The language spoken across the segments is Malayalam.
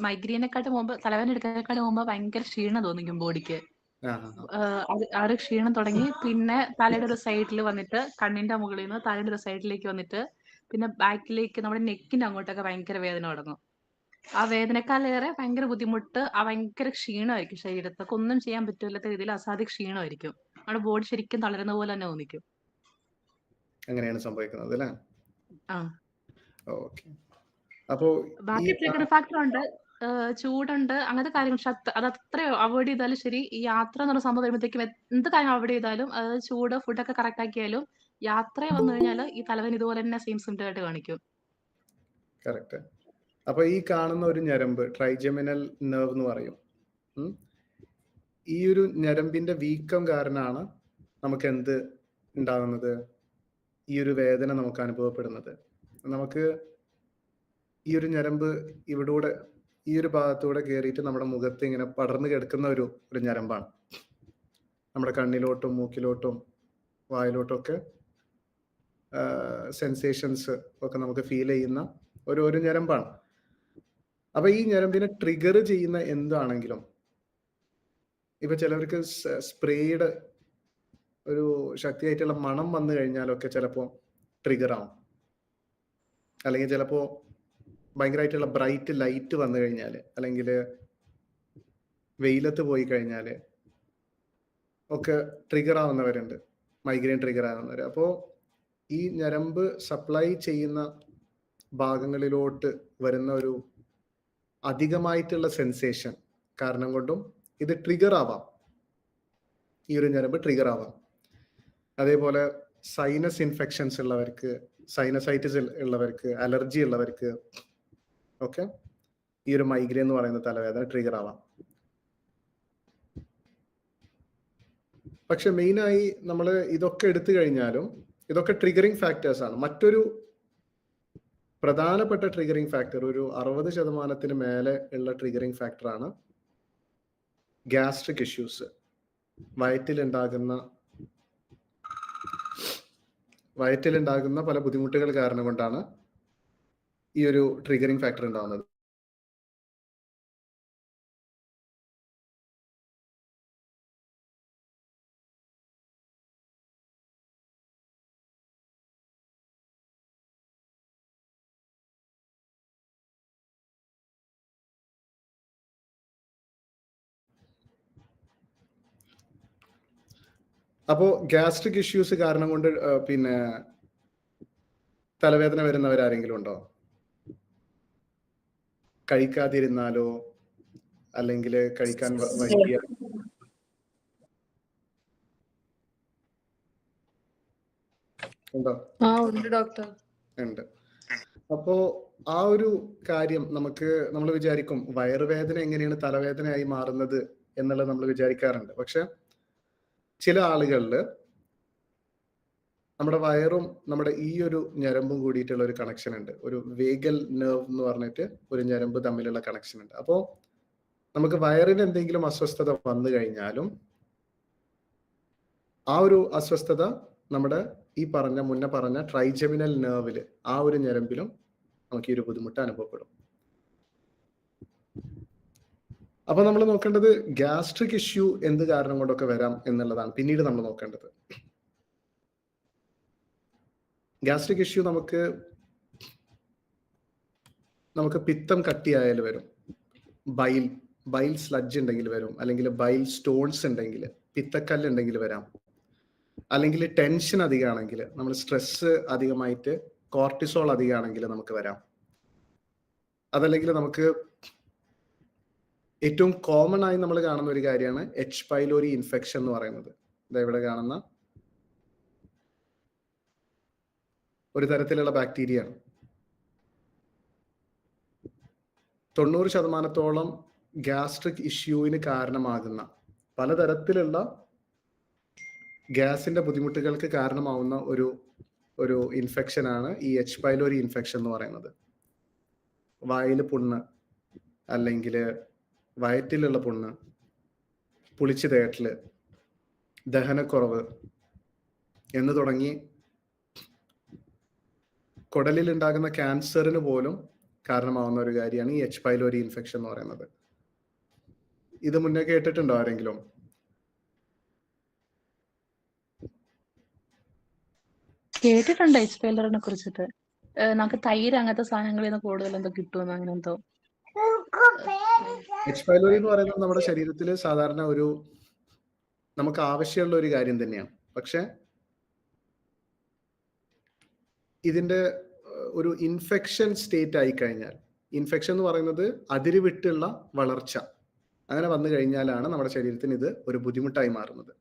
മൈഗ്രെയിനെക്കാട്ടും മുമ്പ്, തലവേദന എടുക്കുന്നതിനെക്കാട്ടും മുമ്പ് ഭയങ്കര ക്ഷീണം തോന്നിക്കും ബോഡിക്ക്. ആ ഒരു ക്ഷീണം തുടങ്ങി പിന്നെ തലയുടെ ഒരു സൈഡിൽ വന്നിട്ട്, കണ്ണിന്റെ മുകളിൽ നിന്ന് തലയുടെ ഒരു സൈഡിലേക്ക് വന്നിട്ട്, പിന്നെ ബാക്കിലേക്ക് നമ്മുടെ നെക്കിന്റെ അങ്ങോട്ടൊക്കെ ഭയങ്കര വേദന തുടങ്ങും. ആ വേദനക്കാളേറെ ഭയങ്കര ബുദ്ധിമുട്ട്, ഭയങ്കര ക്ഷീണമായിരിക്കും ശരീരത്തൊക്കെ, ഒന്നും ചെയ്യാൻ പറ്റില്ലാത്ത രീതിയിൽ അസാധ്യ ക്ഷീണമായിരിക്കും. നമ്മുടെ ബോഡി ശരിക്കും തളരുന്ന പോലെ തന്നെ തോന്നിക്കും. അങ്ങനെയാണ് സംഭവിക്കുന്നത് അല്ലേ? ആ ഓക്കെ. അപ്പോ ബാക്കി ട്രിഗർ ഫാക്ടർ ഉണ്ട്, ചൂടുണ്ട്, അങ്ങനത്തെ കാര്യങ്ങൾ. പക്ഷെ അത് അത്ര അവോയ്ഡ് ചെയ്താലും ശരി, ഈ യാത്ര എന്ന് പറഞ്ഞ സംഭവം വരുമ്പോഴത്തേക്കും എന്ത് കാര്യം അവോയ്ഡ് ചെയ്താലും, അതായത് ചൂട്, ഫുഡൊക്കെ കറക്റ്റ് ആക്കിയാലും, യാത്ര വന്നു കഴിഞ്ഞാൽ ഈ തലവേദന ഇതുപോലെ തന്നെ സെയിം സിംറ്റം ആയിട്ട് കാണിക്കും. കറക്റ്റ്. അപ്പൊ ഈ കാണുന്ന ഒരു ഞരമ്പ് ട്രൈജെമിനൽ നെർവ് എന്ന് പറയും. ഈ ഒരു ഞരമ്പിന്റെ വീക്കം കാരണമാണ് നമുക്ക് എന്ത് ഉണ്ടാകുന്നത്? ഈ ഒരു വേദന നമുക്ക് അനുഭവപ്പെടുന്നത്. നമുക്ക് ഈ ഒരു ഞരമ്പ് ഇവിടൂടെ, ഈ ഒരു ഭാഗത്തൂടെ കയറിയിട്ട് നമ്മുടെ മുഖത്ത് ഇങ്ങനെ പടർന്നു കിടക്കുന്ന ഒരു ഞരമ്പാണ്. നമ്മുടെ കണ്ണിലോട്ടും മൂക്കിലോട്ടും വായിലോട്ടും ഒക്കെ സെൻസേഷൻസ് ഒക്കെ നമുക്ക് ഫീൽ ചെയ്യുന്ന ഒരു ഞരമ്പാണ്. അപ്പൊ ഈ ഞരമ്പിനെ ട്രിഗർ ചെയ്യുന്ന എന്താണെങ്കിലും, ഇപ്പൊ ചിലവർക്ക് സ്പ്രേയുടെ ഒരു ശക്തിയായിട്ടുള്ള മണം വന്നു കഴിഞ്ഞാലൊക്കെ ചിലപ്പോൾ ട്രിഗർ ആവും. അല്ലെങ്കിൽ ചിലപ്പോ ഭയങ്കരമായിട്ടുള്ള ബ്രൈറ്റ് ലൈറ്റ് വന്നു കഴിഞ്ഞാൽ, അല്ലെങ്കിൽ വെയിലത്ത് പോയി കഴിഞ്ഞാൽ ഒക്കെ ട്രിഗർ ആവുന്നവരുണ്ട്, മൈഗ്രെയിൻ ട്രിഗർ ആവുന്നവർ. അപ്പോൾ ഈ ഞരമ്പ് സപ്ലൈ ചെയ്യുന്ന ഭാഗങ്ങളിലോട്ട് വരുന്ന ഒരു അധികമായിട്ടുള്ള സെൻസേഷൻ കാരണം കൊണ്ടും ഇത് ട്രിഗർ ആവാം. ഈ ഒരു ഞരമ്പ് ട്രിഗർ ആവാം. അതേപോലെ സൈനസ് ഇൻഫെക്ഷൻസ് ഉള്ളവർക്ക്, സൈനസൈറ്റിസ് ഉള്ളവർക്ക്, അലർജി ഉള്ളവർക്ക് ഒക്കെ ഈ ഒരു മൈഗ്രെയിൻ എന്ന് പറയുന്ന തലവേദന ട്രിഗർ ആവാം. പക്ഷെ മെയിനായി നമ്മൾ ഇതൊക്കെ എടുത്തു കഴിഞ്ഞാലും ഇതൊക്കെ ട്രിഗറിങ് ഫാക്ടേഴ്സ് ആണ്. മറ്റൊരു പ്രധാനപ്പെട്ട ട്രിഗറിങ് ഫാക്ടർ, ഒരു 60% മേലെ ഉള്ള ട്രിഗറിങ് ഫാക്ടറാണ് ഗ്യാസ്ട്രിക് ഇഷ്യൂസ്. വയറ്റിലുണ്ടാകുന്ന പല ബുദ്ധിമുട്ടുകൾ കാരണം കൊണ്ടാണ് ഈ ഒരു ട്രിഗറിങ് ഫാക്ടർ ഉണ്ടാകുന്നത്. അപ്പോ ഗ്യാസ്ട്രിക് ഇഷ്യൂസ് കാരണം കൊണ്ട് പിന്നെ തലവേദന വരുന്നവരാരെങ്കിലും ഉണ്ടോ? കഴിക്കാതിരുന്നാലോ, അല്ലെങ്കിൽ കഴിക്കാൻ വൈകിയ? ഉണ്ടോ? ഉണ്ട് ഡോക്ടർ. ഉണ്ട്. അപ്പോ ആ ഒരു കാര്യം നമ്മൾ വിചാരിക്കും വയറുവേദന എങ്ങനെയാണ് തലവേദനയായി മാറുന്നത് എന്നുള്ളത് നമ്മൾ വിചാരിക്കാറുണ്ട്. പക്ഷെ ചില ആളുകളിൽ നമ്മുടെ വയറും നമ്മുടെ ഈ ഒരു ഞരമ്പും കൂടിയിട്ടുള്ള ഒരു കണക്ഷൻ ഉണ്ട്. ഒരു വേഗൽ നെർവ് എന്ന് പറഞ്ഞിട്ട് ഒരു ഞരമ്പ് തമ്മിലുള്ള കണക്ഷൻ ഉണ്ട്. അപ്പോൾ നമുക്ക് വയറിന് എന്തെങ്കിലും അസ്വസ്ഥത വന്നു കഴിഞ്ഞാലും ആ ഒരു അസ്വസ്ഥത നമ്മുടെ ഈ മുന്നേ പറഞ്ഞ ട്രൈജെമിനൽ നെർവില്, ആ ഒരു ഞരമ്പിലും നമുക്ക് ഈ ഒരു ബുദ്ധിമുട്ട് അനുഭവപ്പെടും. അപ്പൊ നമ്മൾ നോക്കേണ്ടത് ഗ്യാസ്ട്രിക് ഇഷ്യൂ എന്ത് കാരണം കൊണ്ടൊക്കെ വരാം എന്നുള്ളതാണ് പിന്നീട് നമ്മൾ നോക്കേണ്ടത്. ഗ്യാസ്ട്രിക് ഇഷ്യൂ നമുക്ക് പിത്തം കട്ടിയായാൽ വരും, ബൈൽ സ്ലഡ്ജ് ഉണ്ടെങ്കിൽ വരും, അല്ലെങ്കിൽ ബൈൽ സ്റ്റോൺസ് ഉണ്ടെങ്കിൽ, പിത്തക്കല്ല് ഉണ്ടെങ്കിൽ വരാം, അല്ലെങ്കിൽ ടെൻഷൻ അധികമാണെങ്കിൽ, നമ്മൾ സ്ട്രെസ് അധികമായിട്ട് കോർട്ടിസോൾ അധികമാണെങ്കിൽ നമുക്ക് വരാം. അതല്ലെങ്കിൽ നമുക്ക് ഏറ്റവും കോമൺ ആയി നമ്മൾ കാണുന്ന ഒരു കാര്യമാണ് എച്ച് പൈലോരി ഇൻഫെക്ഷൻ എന്ന് പറയുന്നത്. ഇവിടെ കാണുന്ന ഒരു തരത്തിലുള്ള ബാക്ടീരിയ ആണ്. 90% ഗ്യാസ്ട്രിക് ഇഷ്യൂവിന് കാരണമാകുന്ന പലതരത്തിലുള്ള ഗ്യാസിന്റെ ബുദ്ധിമുട്ടുകൾക്ക് കാരണമാവുന്ന ഒരു ഇൻഫെക്ഷൻ ആണ് ഈ എച്ച് പൈലോരി ഇൻഫെക്ഷൻ എന്ന് പറയുന്നത്. വായിൽ പുണ്ണ്, അല്ലെങ്കിൽ വയറ്റിലുള്ള പുണ്ണ്, പുളിച്ചു തേട്ടല്, ദഹനക്കുറവ് എന്ന് തുടങ്ങി കുടലിൽ ഉണ്ടാകുന്ന ക്യാൻസറിന് പോലും കാരണമാവുന്ന ഒരു കാര്യമാണ് ഈ എച്ച് പൈലോരി ഇൻഫെക്ഷൻ എന്ന് പറയുന്നത്. ഇത് മുന്നേ കേട്ടിട്ടുണ്ടോ ആരെങ്കിലും? കേട്ടിട്ടുണ്ട് എച്ച് പൈലോറിനെ കുറിച്ചിട്ട്. നമുക്ക് തൈര് അങ്ങനത്തെ സാധനങ്ങളിൽ നിന്ന് കൂടുതൽ എന്തോ കിട്ടുമെന്ന് അങ്ങനെ എന്തോ. എച്ച് പൈലോരി എന്ന് പറയുന്നത് നമ്മുടെ ശരീരത്തിൽ സാധാരണ ഒരു നമുക്ക് ആവശ്യമുള്ള ഒരു കാര്യം തന്നെയാണ്. പക്ഷെ ഇതിന്റെ ഒരു ഇൻഫെക്ഷൻ സ്റ്റേറ്റ് ആയി കഴിഞ്ഞാൽ, ഇൻഫെക്ഷൻ എന്ന് പറയുന്നത് അതിരുവിട്ടുള്ള വളർച്ച, അങ്ങനെ വന്നു കഴിഞ്ഞാലാണ് നമ്മുടെ ശരീരത്തിന് ഇത് ഒരു ബുദ്ധിമുട്ടായി മാറുന്നത്.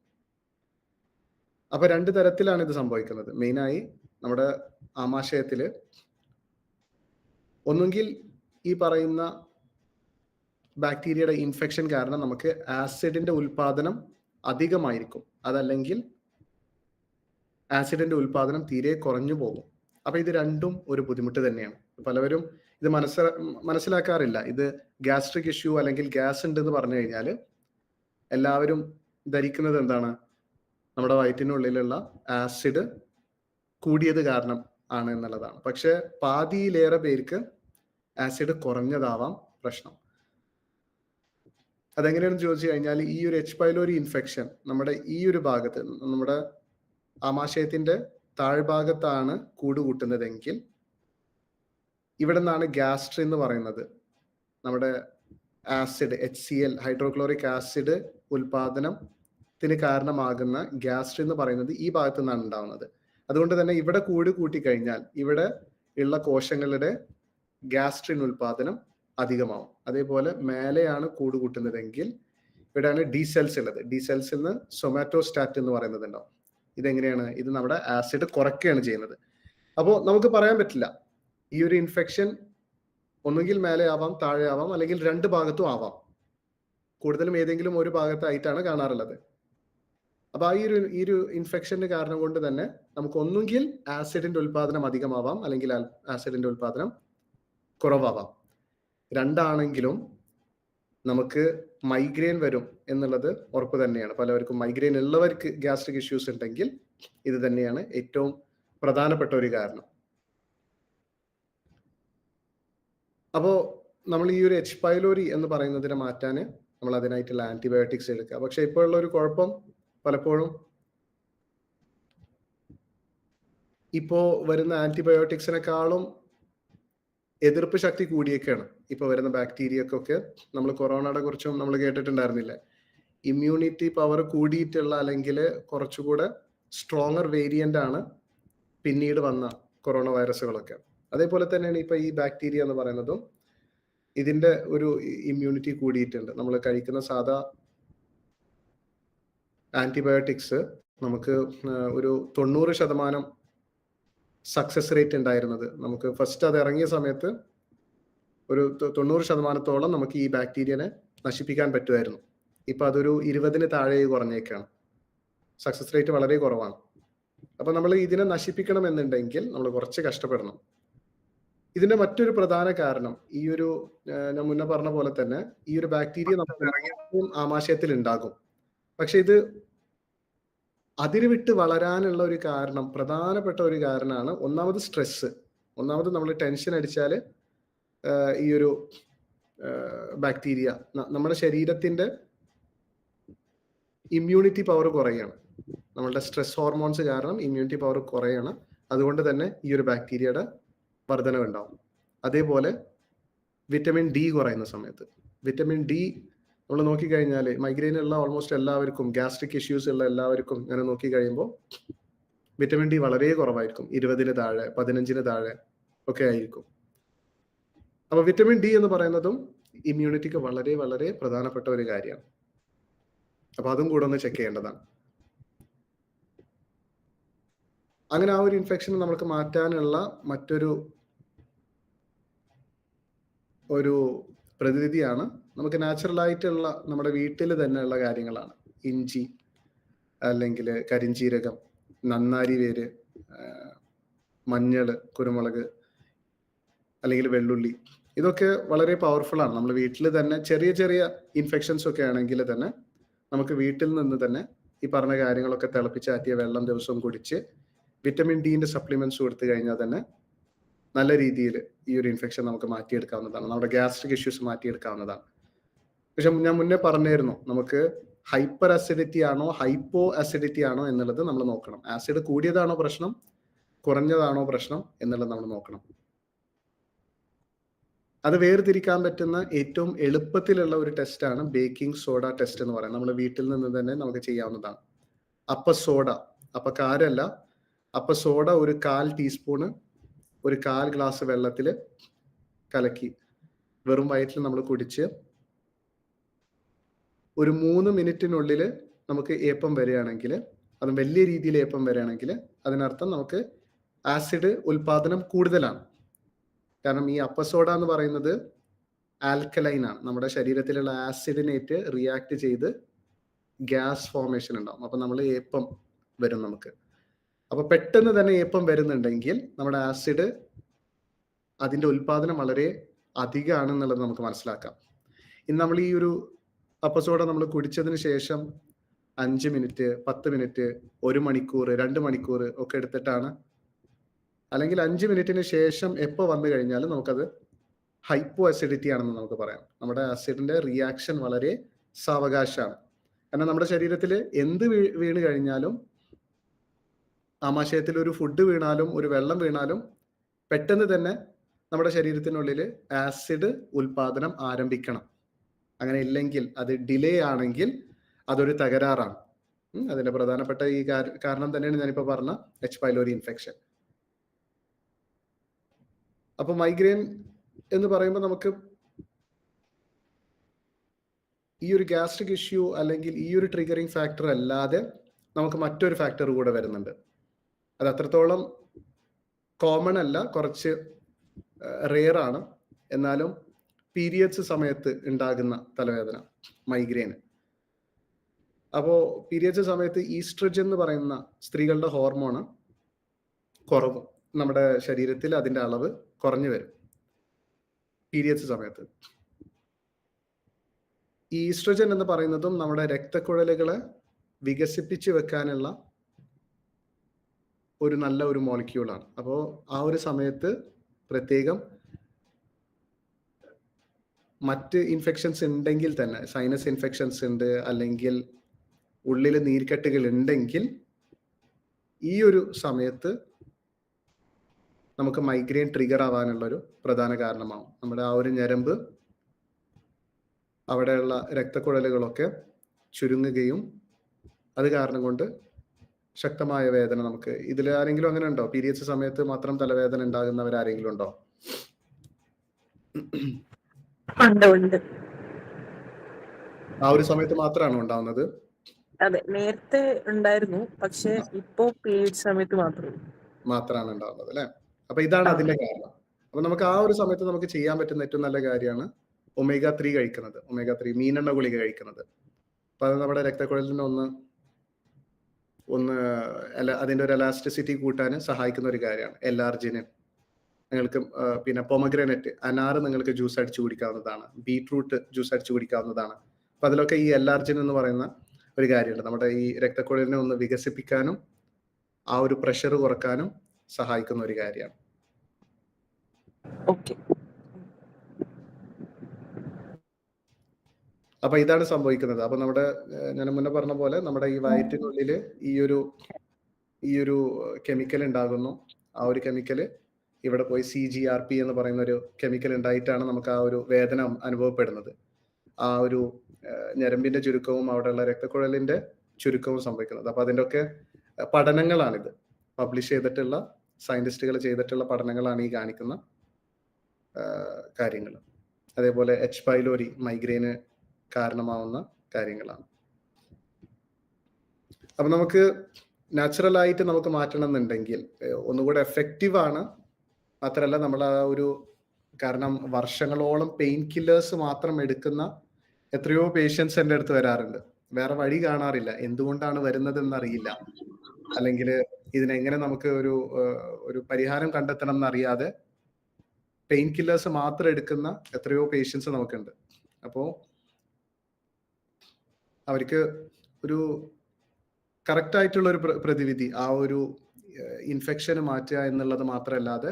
അപ്പൊ 2 തരത്തിലാണ് ഇത് സംഭവിക്കുന്നത്. മെയിനായി നമ്മുടെ ആമാശയത്തില് ഒന്നുകിൽ ഈ പറയുന്ന ബാക്ടീരിയയുടെ ഇൻഫെക്ഷൻ കാരണം നമുക്ക് ആസിഡിന്റെ ഉൽപാദനം അധികമായിരിക്കും, അതല്ലെങ്കിൽ ആസിഡിന്റെ ഉൽപാദനം തീരെ കുറഞ്ഞു പോകും. അപ്പൊ ഇത് രണ്ടും ഒരു ബുദ്ധിമുട്ട് തന്നെയാണ്. പലവരും ഇത് മനസ്സിലാക്കാറില്ല. ഇത് ഗ്യാസ്ട്രിക് ഇഷ്യൂ അല്ലെങ്കിൽ ഗ്യാസ് ഉണ്ട് എന്ന് പറഞ്ഞു കഴിഞ്ഞാൽ എല്ലാവരും ധരിക്കുന്നത് എന്താണ്, നമ്മുടെ വയറ്റിനുള്ളിലുള്ള ആസിഡ് കൂടിയത് കാരണം ആണ് എന്നുള്ളതാണ്. പക്ഷെ പാതിയിലേറെ പേർക്ക് ആസിഡ് കുറഞ്ഞതാവാം പ്രശ്നം. അതെങ്ങനെയാണെന്ന് ചോദിച്ചു കഴിഞ്ഞാൽ, ഈ ഒരു എച്ച് പൈലോരി ഇൻഫെക്ഷൻ നമ്മുടെ ഈ ഒരു ഭാഗത്ത്, നമ്മുടെ ആമാശയത്തിന്റെ താഴ്ഭാഗത്താണ് കൂടുകൂട്ടുന്നതെങ്കിൽ ഇവിടെ നിന്നാണ് ഗ്യാസ്ട്രിൻ എന്ന് പറയുന്നത്, നമ്മുടെ ആസിഡ് HCl ഹൈഡ്രോക്ലോറിക് ആസിഡ് ഉൽപാദനത്തിന് കാരണമാകുന്ന ഗ്യാസ്ട്രിൻ എന്ന് പറയുന്നത് ഈ ഭാഗത്തു നിന്നാണ് ഉണ്ടാവുന്നത്. അതുകൊണ്ട് തന്നെ ഇവിടെ കൂട്ടിക്കഴിഞ്ഞാൽ ഇവിടെ ഉള്ള കോശങ്ങളുടെ ഗ്യാസ്ട്രിൻ ഉൽപാദനം അധികമാവും. അതേപോലെ മേലെയാണ് കൂടുകൂട്ടുന്നതെങ്കിൽ ഇവിടെയാണ് ഡി സെൽസ് ഉള്ളത്. ഡി സെൽസിൽ നിന്ന് സൊമാറ്റോസ്റ്റാറ്റ് എന്ന് പറയുന്നത് ഉണ്ടാവും. ഇതെങ്ങനെയാണ്, ഇത് നമ്മുടെ ആസിഡ് കുറയ്ക്കുകയാണ് ചെയ്യുന്നത്. അപ്പോൾ നമുക്ക് പറയാൻ പറ്റില്ല, ഈ ഒരു ഇൻഫെക്ഷൻ ഒന്നുകിൽ മേലെ ആവാം, താഴെ ആവാം, അല്ലെങ്കിൽ 2 ഭാഗത്തും ആവാം. കൂടുതലും ഏതെങ്കിലും ഒരു ഭാഗത്തായിട്ടാണ് കാണാറുള്ളത്. അപ്പൊ ഈ ഒരു ഇൻഫെക്ഷന് കാരണം കൊണ്ട് തന്നെ നമുക്ക് ഒന്നുകിൽ ആസിഡിന്റെ ഉൽപാദനം അധികമാവാം, അല്ലെങ്കിൽ ആസിഡിന്റെ ഉൽപാദനം കുറവാവാം. രണ്ടാണെങ്കിലും നമുക്ക് മൈഗ്രെയിൻ വരും എന്നുള്ളത് ഉറപ്പ് തന്നെയാണ്. പലവർക്കും മൈഗ്രെയിൻ ഉള്ളവർക്ക് ഗ്യാസ്ട്രിക് ഇഷ്യൂസ് ഉണ്ടെങ്കിൽ ഇത് തന്നെയാണ് ഏറ്റവും പ്രധാനപ്പെട്ട ഒരു കാരണം. അപ്പോൾ നമ്മൾ ഈ ഒരു എച്ച് പൈലോരി എന്ന് പറയുന്നതിനെ മാറ്റാൻ നമ്മൾ അതിനായിട്ടുള്ള ആന്റിബയോട്ടിക്സ് എടുക്കുക. പക്ഷെ ഇപ്പോൾ ഉള്ള ഒരു കുഴപ്പം, പലപ്പോഴും ഇപ്പോ വരുന്ന ആന്റിബയോട്ടിക്സിനെക്കാളും എതിർപ്പ് ശക്തി കൂടിയൊക്കെയാണ് ഇപ്പൊ വരുന്ന ബാക്ടീരിയക്കൊക്കെ. നമ്മൾ കൊറോണയുടെ കുറിച്ചും നമ്മൾ കേട്ടിട്ടുണ്ടായിരുന്നില്ല, ഇമ്മ്യൂണിറ്റി പവർ കൂടിയിട്ടുള്ള അല്ലെങ്കിൽ കുറച്ചുകൂടെ സ്ട്രോങ്ങർ വേരിയന്റ് ആണ് പിന്നീട് വന്ന കൊറോണ വൈറസുകളൊക്കെ. അതേപോലെ തന്നെയാണ് ഇപ്പൊ ഈ ബാക്ടീരിയ എന്ന് പറയുന്നതും, ഇതിന്റെ ഒരു ഇമ്മ്യൂണിറ്റി കൂടിയിട്ടുണ്ട്. നമ്മൾ കഴിക്കുന്ന സാധാ ആന്റിബയോട്ടിക്സ് നമുക്ക് ഒരു 90% സക്സസ് റേറ്റ് ഉണ്ടായിരുന്നത്. നമുക്ക് ഫസ്റ്റ് അത് ഇറങ്ങിയ സമയത്ത് ഒരു 90% നമുക്ക് ഈ ബാക്ടീരിയനെ നശിപ്പിക്കാൻ പറ്റുമായിരുന്നു. ഇപ്പൊ അതൊരു 20-ന് താഴെ കുറഞ്ഞേക്കാണ്. സക്സസ് റേറ്റ് വളരെ കുറവാണ്. അപ്പൊ നമ്മൾ ഇതിനെ നശിപ്പിക്കണം എന്നുണ്ടെങ്കിൽ നമ്മൾ കുറച്ച് കഷ്ടപ്പെടണം. ഇതിന്റെ മറ്റൊരു പ്രധാന കാരണം ഈ ഒരു ഞാൻ മുന്നേ പറഞ്ഞ പോലെ തന്നെ ഈ ഒരു ബാക്ടീരിയ നമുക്ക് ഇറങ്ങിയപ്പോൾ ആമാശയത്തിൽ ഉണ്ടാകും. പക്ഷെ ഇത് അതിര് വിട്ട് വളരാനുള്ള ഒരു കാരണം, പ്രധാനപ്പെട്ട ഒരു കാരണമാണ് ഒന്നാമത് സ്ട്രെസ്. ഒന്നാമത് നമ്മൾ ടെൻഷൻ അടിച്ചാൽ ഈ ഒരു ബാക്ടീരിയ നമ്മുടെ ശരീരത്തിന്റെ ഇമ്മ്യൂണിറ്റി പവർ കുറയാണ്. നമ്മളുടെ സ്ട്രെസ് ഹോർമോൺസ് കാരണം ഇമ്മ്യൂണിറ്റി പവർ കുറയാണ്. അതുകൊണ്ട് തന്നെ ഈ ഒരു ബാക്ടീരിയയുടെ വർധനവുണ്ടാവും. അതേപോലെ വിറ്റമിൻ ഡി കുറയുന്ന സമയത്ത്, വിറ്റമിൻ ഡി നമ്മൾ നോക്കിക്കഴിഞ്ഞാൽ മൈഗ്രെയിൻ ഉള്ള ഓൾമോസ്റ്റ് എല്ലാവർക്കും, ഗ്യാസ്ട്രിക് ഇഷ്യൂസ് ഉള്ള എല്ലാവർക്കും ഇങ്ങനെ നോക്കിക്കഴിയുമ്പോൾ വിറ്റമിൻ ഡി വളരെ കുറവായിരിക്കും. 20-ന് താഴെ, 15-ന് താഴെ ഒക്കെ ആയിരിക്കും. അപ്പൊ വിറ്റമിൻ ഡി എന്ന് പറയുന്നതും ഇമ്മ്യൂണിറ്റിക്ക് വളരെ വളരെ പ്രധാനപ്പെട്ട ഒരു കാര്യമാണ്. അപ്പൊ അതും കൂടെ ഒന്ന് ചെക്ക് ചെയ്യേണ്ടതാണ്. അങ്ങനെ ആ ഒരു ഇൻഫെക്ഷൻ നമുക്ക് മാറ്റാനുള്ള മറ്റൊരു പ്രതിവിധിയാണ് നമുക്ക് നാച്ചുറൽ ആയിട്ടുള്ള നമ്മുടെ വീട്ടിൽ തന്നെയുള്ള കാര്യങ്ങളാണ്. ഇഞ്ചി, അല്ലെങ്കിൽ കരിഞ്ജീരകം, നന്നാരി വേര്, മഞ്ഞള്, കുരുമുളക്, അല്ലെങ്കിൽ വെള്ളുള്ളി. ഇതൊക്കെ വളരെ പവർഫുൾ ആണ്. നമ്മൾ വീട്ടിൽ തന്നെ ചെറിയ ചെറിയ ഇൻഫെക്ഷൻസ് ഒക്കെ ആണെങ്കിൽ തന്നെ നമുക്ക് വീട്ടിൽ നിന്ന് തന്നെ ഈ പറഞ്ഞ കാര്യങ്ങളൊക്കെ തിളപ്പിച്ചാറ്റിയ വെള്ളം ദിവസവും കുടിച്ച് വിറ്റമിൻ ഡിന്റെ സപ്ലിമെന്റ്സ് കൊടുത്തു കഴിഞ്ഞാൽ തന്നെ നല്ല രീതിയിൽ ഈ ഒരു ഇൻഫെക്ഷൻ നമുക്ക് മാറ്റിയെടുക്കാവുന്നതാണ്. നമ്മുടെ ഗ്യാസ്ട്രിക് ഇഷ്യൂസ് മാറ്റിയെടുക്കാവുന്നതാണ്. പക്ഷെ ഞാൻ മുന്നേ പറഞ്ഞായിരുന്നു, നമുക്ക് ഹൈപ്പർ അസിഡിറ്റി ആണോ ഹൈപ്പോ അസിഡിറ്റി ആണോ എന്നുള്ളത് നമ്മൾ നോക്കണം. ആസിഡ് കൂടിയതാണോ പ്രശ്നം, കുറഞ്ഞതാണോ പ്രശ്നം എന്നുള്ളത് നമ്മൾ നോക്കണം. അത് വേർതിരിക്കാൻ പറ്റുന്ന ഏറ്റവും എളുപ്പത്തിലുള്ള ഒരു ടെസ്റ്റാണ് ബേക്കിംഗ് സോഡ ടെസ്റ്റ് എന്ന് പറയുന്നത്. നമ്മൾ വീട്ടിൽ നിന്ന് തന്നെ നമുക്ക് ചെയ്യാവുന്നതാണ്. അപ്പ സോഡ, അപ്പ കാരല്ല, അപ്പ സോഡ ഒരു 1/4 ടീസ്പൂണ് 1/4 ഗ്ലാസ് വെള്ളത്തിൽ കലക്കി വെറും വയറ്റിൽ നമ്മൾ കുടിച്ച് ഒരു 3 മിനിറ്റിനുള്ളിൽ നമുക്ക് ഏപ്പം വരികയാണെങ്കിൽ, അത് വലിയ രീതിയിൽ ഏപ്പം വരികയാണെങ്കിൽ അതിനർത്ഥം നമുക്ക് ആസിഡ് ഉൽപാദനം കൂടുതലാണ്. കാരണം ഈ അപ്പസോഡ എന്ന് പറയുന്നത് ആൽക്കലൈൻ ആണ്. നമ്മുടെ ശരീരത്തിലുള്ള ആസിഡിനേറ്റ് റിയാക്ട് ചെയ്ത് ഗ്യാസ് ഫോർമേഷൻ ഉണ്ടാവും. അപ്പൊ നമ്മൾ ഏപ്പം വരും നമുക്ക്. അപ്പൊ പെട്ടെന്ന് തന്നെ ഏപ്പം വരുന്നുണ്ടെങ്കിൽ നമ്മുടെ ആസിഡ് അതിന്റെ ഉൽപാദനം വളരെ അധികമാണെന്നുള്ളത് നമുക്ക് മനസ്സിലാക്കാം. ഇന്ന് നമ്മൾ ഈ ഒരു അപ്പസോഡ നമ്മൾ കുടിച്ചതിന് ശേഷം 5 മിനിറ്റ് 10 മിനിറ്റ് 1 മണിക്കൂർ 2 മണിക്കൂർ ഒക്കെ എടുത്തിട്ടാണ്, അല്ലെങ്കിൽ 5 മിനിറ്റിന് ശേഷം എപ്പോൾ വന്നു കഴിഞ്ഞാലും നമുക്കത് ഹൈപ്പോ അസിഡിറ്റി ആണെന്ന് നമുക്ക് പറയാം. നമ്മുടെ ആസിഡിന്റെ റിയാക്ഷൻ വളരെ സാവകാശമാണ്. കാരണം നമ്മുടെ ശരീരത്തിൽ എന്ത് വീണ് കഴിഞ്ഞാലും, ആമാശയത്തിൽ ഒരു ഫുഡ് വീണാലും ഒരു വെള്ളം വീണാലും പെട്ടെന്ന് തന്നെ നമ്മുടെ ശരീരത്തിനുള്ളിൽ ആസിഡ് ഉൽപാദനം ആരംഭിക്കണം. അങ്ങനെ ഇല്ലെങ്കിൽ, അത് ഡിലേ ആണെങ്കിൽ അതൊരു തകരാറാണ്. അതിന്റെ പ്രധാനപ്പെട്ട ഈ കാരണം തന്നെയാണ് ഞാനിപ്പോൾ പറഞ്ഞ എച്ച് പൈലോറി ഇൻഫെക്ഷൻ. അപ്പൊ മൈഗ്രെയിൻ എന്ന് പറയുമ്പോൾ നമുക്ക് ഈ ഒരു ഗ്യാസ്ട്രിക് ഇഷ്യൂ അല്ലെങ്കിൽ ഈ ഒരു ട്രിഗറിങ് ഫാക്ടർ അല്ലാതെ നമുക്ക് മറ്റൊരു ഫാക്ടർ കൂടെ വരുന്നുണ്ട്. അത് അത്രത്തോളം കോമൺ അല്ല, കുറച്ച് റെയർ ആണ്. എന്നാലും പീരിയഡ്സ് സമയത്ത് ഉണ്ടാകുന്ന തലവേദന, മൈഗ്രെയിൻ. അപ്പോൾ പീരിയഡ്സ് സമയത്ത് ഈസ്ട്രജൻ എന്ന് പറയുന്ന സ്ത്രീകളുടെ ഹോർമോണ് കുറവും, നമ്മുടെ ശരീരത്തിൽ അതിന്റെ അളവ് കുറഞ്ഞു വരും പീരിയഡ്സ് സമയത്ത്. ഈ ഈസ്ട്രജൻ എന്ന് പറയുന്നതും നമ്മുടെ രക്തക്കുഴലുകളെ വികസിപ്പിച്ച് വെക്കാനുള്ള ഒരു നല്ല ഒരു മോളിക്യൂളാണ്. അപ്പോൾ ആ ഒരു സമയത്ത് പ്രത്യേകം മറ്റ് ഇൻഫെക്ഷൻസ് ഉണ്ടെങ്കിൽ തന്നെ, സൈനസ് ഇൻഫെക്ഷൻസ് ഉണ്ട്, അല്ലെങ്കിൽ ഉള്ളിൽ നീർക്കെട്ടുകൾ ഉണ്ടെങ്കിൽ, ഈ ഒരു സമയത്ത് നമുക്ക് മൈഗ്രെയിൻ ട്രിഗർ ആവാനുള്ള ഒരു പ്രധാന കാരണമാവും. നമ്മുടെ ആ ഒരു ഞരമ്പ്, അവിടെയുള്ള രക്തക്കുഴലുകളൊക്കെ ചുരുങ്ങുകയും അത് കാരണം കൊണ്ട് ശക്തമായ വേദന നമുക്ക്. ഇതിൽ ആരെങ്കിലും അങ്ങനെ ഉണ്ടോ? പീരിയഡ്സ് സമയത്ത് മാത്രം തലവേദന ഉണ്ടാകുന്നവരാരെങ്കിലും ഉണ്ടോ? ആ ഒരു സമയത്ത് മാത്രമാണോ ഉണ്ടാവുന്നത്? അതെ, നേരത്തെ ഉണ്ടായിരുന്നു, പക്ഷെ ഇപ്പോ പീരിയഡ് സമയത്ത് മാത്രമാണ് ഉണ്ടാവുന്നത് അല്ലെ? അപ്പൊ ഇതാണ് അതിന്റെ കാരണം. അപ്പൊ നമുക്ക് ആ ഒരു സമയത്ത് നമുക്ക് ചെയ്യാൻ പറ്റുന്ന ഏറ്റവും നല്ല കാര്യമാണ് ഒമേഗ 3 കഴിക്കുന്നത്. ഒമേഗ 3 മീനെണ്ണ ഗുളിക കഴിക്കുന്നത്. അപ്പൊ അത് നമ്മുടെ രക്തക്കുഴലിനെ ഒന്ന് അതിന്റെ ഒരു എലാസ്റ്റിസിറ്റി കൂട്ടാൻ സഹായിക്കുന്ന ഒരു കാര്യമാണ്. എലാർജിനിൻ നിങ്ങൾക്ക്, പിന്നെ പൊമഗ്രാനറ്റ്, അനാറ് നിങ്ങൾക്ക് ജ്യൂസ് അടിച്ചു കുടിക്കാവുന്നതാണ്. ബീട്രൂട്ട് ജ്യൂസ് അടിച്ചു കുടിക്കാവുന്നതാണ്. അപ്പൊ അതിലൊക്കെ ഈ എലാർജിൻ എന്ന് പറയുന്ന ഒരു കാര്യമുണ്ട്. നമ്മുടെ ഈ രക്തക്കുഴലിനെ ഒന്ന് വികസിപ്പിക്കാനും ആ ഒരു പ്രഷർ കുറക്കാനും സഹായിക്കുന്ന ഒരു കാര്യമാണ്. അപ്പൊ ഇതാണ് സംഭവിക്കുന്നത്. അപ്പൊ നമ്മുടെ, ഞാൻ മുന്നേ പറഞ്ഞ പോലെ, നമ്മുടെ ഈ വയറ്റിനുള്ളിൽ ഈ ഒരു കെമിക്കൽ ഉണ്ടാകുന്നു. ആ ഒരു കെമിക്കല് ഇവിടെ പോയി CGRP എന്ന് പറയുന്ന ഒരു കെമിക്കൽ ഉണ്ടായിട്ടാണ് നമുക്ക് ആ ഒരു വേദന അനുഭവപ്പെടുന്നത്. ആ ഒരു ഞരമ്പിന്റെ ചുരുക്കവും അവിടെയുള്ള രക്തക്കുഴലിന്റെ ചുരുക്കവും സംഭവിക്കുന്നത്. അപ്പൊ അതിന്റെ ഒക്കെ പഠനങ്ങളാണിത്. പബ്ലിഷ് ചെയ്തിട്ടുള്ള, സയന്റിസ്റ്റുകൾ ചെയ്തിട്ടുള്ള പഠനങ്ങളാണ് ഈ കാണിക്കുന്ന കാര്യങ്ങൾ. അതേപോലെ എച്ച് പൈലോറി മൈഗ്രെയിന് കാരണമാവുന്ന കാര്യങ്ങളാണ്. അപ്പൊ നമുക്ക് നാച്ചുറൽ ആയിട്ട് നമുക്ക് മാറ്റണം എന്നുണ്ടെങ്കിൽ ഒന്നുകൂടെ എഫക്റ്റീവ് ആണ്. മാത്രമല്ല നമ്മൾ ആ ഒരു, കാരണം വർഷങ്ങളോളം പെയിൻ കില്ലേഴ്സ് മാത്രം എടുക്കുന്ന എത്രയോ പേഷ്യൻസ് എൻ്റെ അടുത്ത് വരാറുണ്ട്. വേറെ വഴി കാണാറില്ല. എന്തുകൊണ്ടാണ് വരുന്നത് എന്നറിയില്ല, അല്ലെങ്കിൽ ഇതിനെങ്ങനെ നമുക്ക് ഒരു പരിഹാരം കണ്ടെത്തണം എന്നറിയാതെ പെയിൻ കില്ലേഴ്സ് മാത്രം എടുക്കുന്ന എത്രയോ പേഷ്യൻസ് നമുക്കുണ്ട്. അപ്പോൾ അവർക്ക് ഒരു കറക്റ്റ് ആയിട്ടുള്ള ഒരു പ്രതിവിധി, ആ ഒരു ഇൻഫെക്ഷന് മാറ്റുക എന്നുള്ളത് മാത്രമല്ലാതെ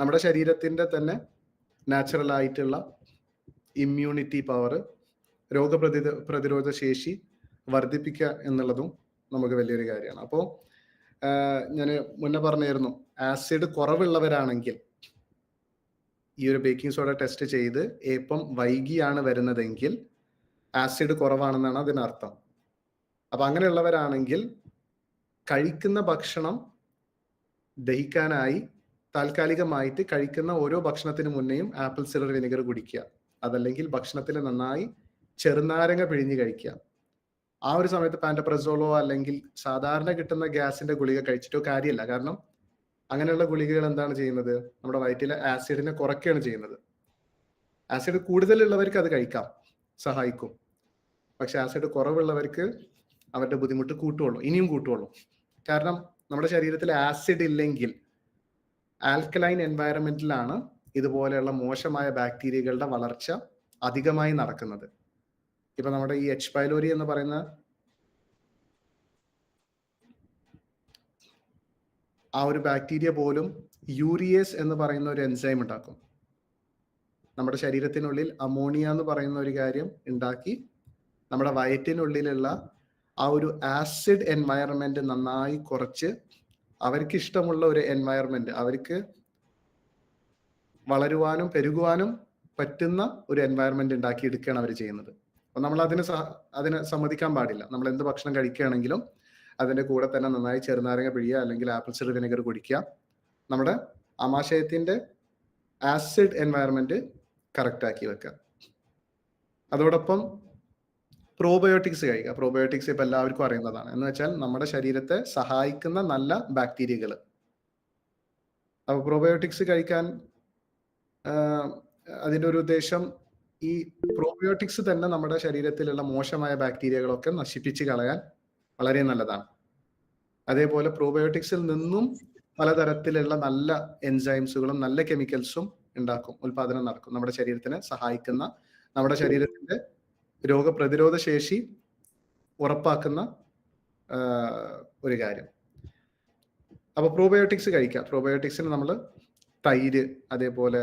നമ്മുടെ ശരീരത്തിന്റെ തന്നെ നാച്ചുറൽ ആയിട്ടുള്ള ഇമ്മ്യൂണിറ്റി പവർ, പ്രതിരോധ ശേഷി വർദ്ധിപ്പിക്കുക എന്നുള്ളതും നമുക്ക് വലിയൊരു കാര്യമാണ്. അപ്പോൾ ഞാൻ മുന്നേ പറഞ്ഞായിരുന്നു, ആസിഡ് കുറവുള്ളവരാണെങ്കിൽ ഈ ഒരു ബേക്കിംഗ് സോഡ ടെസ്റ്റ് ചെയ്ത് ഏപ്പം വൈകിയാണ് വരുന്നതെങ്കിൽ ആസിഡ് കുറവാണെന്നാണ് അതിനർത്ഥം. അപ്പൊ അങ്ങനെയുള്ളവരാണെങ്കിൽ കഴിക്കുന്ന ഭക്ഷണം ദഹിക്കാനായി താൽക്കാലികമായിട്ട് കഴിക്കുന്ന ഓരോ ഭക്ഷണത്തിന് മുന്നേയും ആപ്പിൾ സിഡർ വിനെഗർ കുടിക്കുക. അതല്ലെങ്കിൽ ഭക്ഷണത്തിൽ നന്നായി ചെറുനാരങ്ങ പിഴിഞ്ഞ് കഴിക്കുക. ആ ഒരു സമയത്ത് പാൻറ്റപ്രസോളോ അല്ലെങ്കിൽ സാധാരണ കിട്ടുന്ന ഗ്യാസിന്റെ ഗുളിക കഴിച്ചിട്ടോ കാര്യമില്ല. കാരണം അങ്ങനെയുള്ള ഗുളികകൾ എന്താണ് ചെയ്യുന്നത്? നമ്മുടെ വയറ്റിലെ ആസിഡിനെ കുറയ്ക്കുകയാണ് ചെയ്യുന്നത്. ആസിഡ് കൂടുതലുള്ളവർക്ക് അത് കഴിക്കാം, സഹായിക്കും. പക്ഷെ ആസിഡ് കുറവുള്ളവർക്ക് അവരുടെ ബുദ്ധിമുട്ട് കൂട്ടുള്ളൂ, ഇനിയും കൂട്ടുള്ളൂ. കാരണം നമ്മുടെ ശരീരത്തിൽ ആസിഡ് ഇല്ലെങ്കിൽ ആൽക്കലൈൻ എൻവയറമെന്റിലാണ് ഇതുപോലെയുള്ള മോശമായ ബാക്ടീരിയകളുടെ വളർച്ച അധികമായി നടക്കുന്നത്. ഇപ്പൊ നമ്മുടെ ഈ എച്ച് പൈലോരി എന്ന് പറയുന്ന ആ ഒരു ബാക്ടീരിയ പോലും യൂറിയേസ് എന്ന് പറയുന്ന ഒരു എൻസൈം ഉണ്ടാക്കും. നമ്മുടെ ശരീരത്തിനുള്ളിൽ അമോണിയ എന്ന് പറയുന്ന ഒരു കാര്യം ഉണ്ടാക്കി നമ്മുടെ വയറ്റിനുള്ളിലുള്ള ആ ഒരു ആസിഡ് എൻവയറമെന്റ് നന്നായി കുറച്ച് അവർക്ക് ഇഷ്ടമുള്ള ഒരു എൻവയറമെന്റ്, അവർക്ക് വളരുവാനും പെരുകുവാനും പറ്റുന്ന ഒരു എൻവയറമെന്റ് ഉണ്ടാക്കി എടുക്കുകയാണ് അവർ ചെയ്യുന്നത്. അപ്പൊ നമ്മൾ അതിന് സമ്മതിക്കാൻ പാടില്ല. നമ്മൾ എന്ത് ഭക്ഷണം കഴിക്കുകയാണെങ്കിലും അതിന്റെ കൂടെ തന്നെ നന്നായി ചെറുനാരങ്ങ പിഴിയുക അല്ലെങ്കിൽ ആപ്പിൾ സിഡർ വിനെഗർ കുടിക്കുക. നമ്മുടെ ആമാശയത്തിന്റെ ആസിഡ് എൻവയറമെന്റ് കറക്റ്റ് ആക്കി വെക്കുക. അതോടൊപ്പം പ്രോബയോട്ടിക്സ് കഴിക്കുക. പ്രോബയോട്ടിക്സ് ഇപ്പൊ എല്ലാവർക്കും അറിയുന്നതാണ്. എന്ന് വെച്ചാൽ നമ്മുടെ ശരീരത്തെ സഹായിക്കുന്ന നല്ല ബാക്ടീരിയകൾ. അപ്പൊ പ്രോബയോട്ടിക്സ് കഴിക്കാൻ അതിന്റെ ഒരു ഉദ്ദേശം, ഈ പ്രോബയോട്ടിക്സ് തന്നെ നമ്മുടെ ശരീരത്തിലുള്ള മോശമായ ബാക്ടീരിയകളൊക്കെ നശിപ്പിച്ച് കളയാൻ വളരെ നല്ലതാണ്. അതേപോലെ പ്രോബയോട്ടിക്സിൽ നിന്നും പലതരത്തിലുള്ള നല്ല എൻസൈംസുകളും നല്ല കെമിക്കൽസും ഉൽപാദനം നടക്കും. നമ്മുടെ ശരീരത്തിനെ സഹായിക്കുന്ന, നമ്മുടെ ശരീരത്തിന്റെ രോഗപ്രതിരോധ ശേഷി ഉറപ്പാക്കുന്ന ഒരു കാര്യം. അപ്പൊ പ്രോബയോട്ടിക്സ് കഴിക്കാം. പ്രോബയോട്ടിക്സിന് നമ്മൾ തൈര്, അതേപോലെ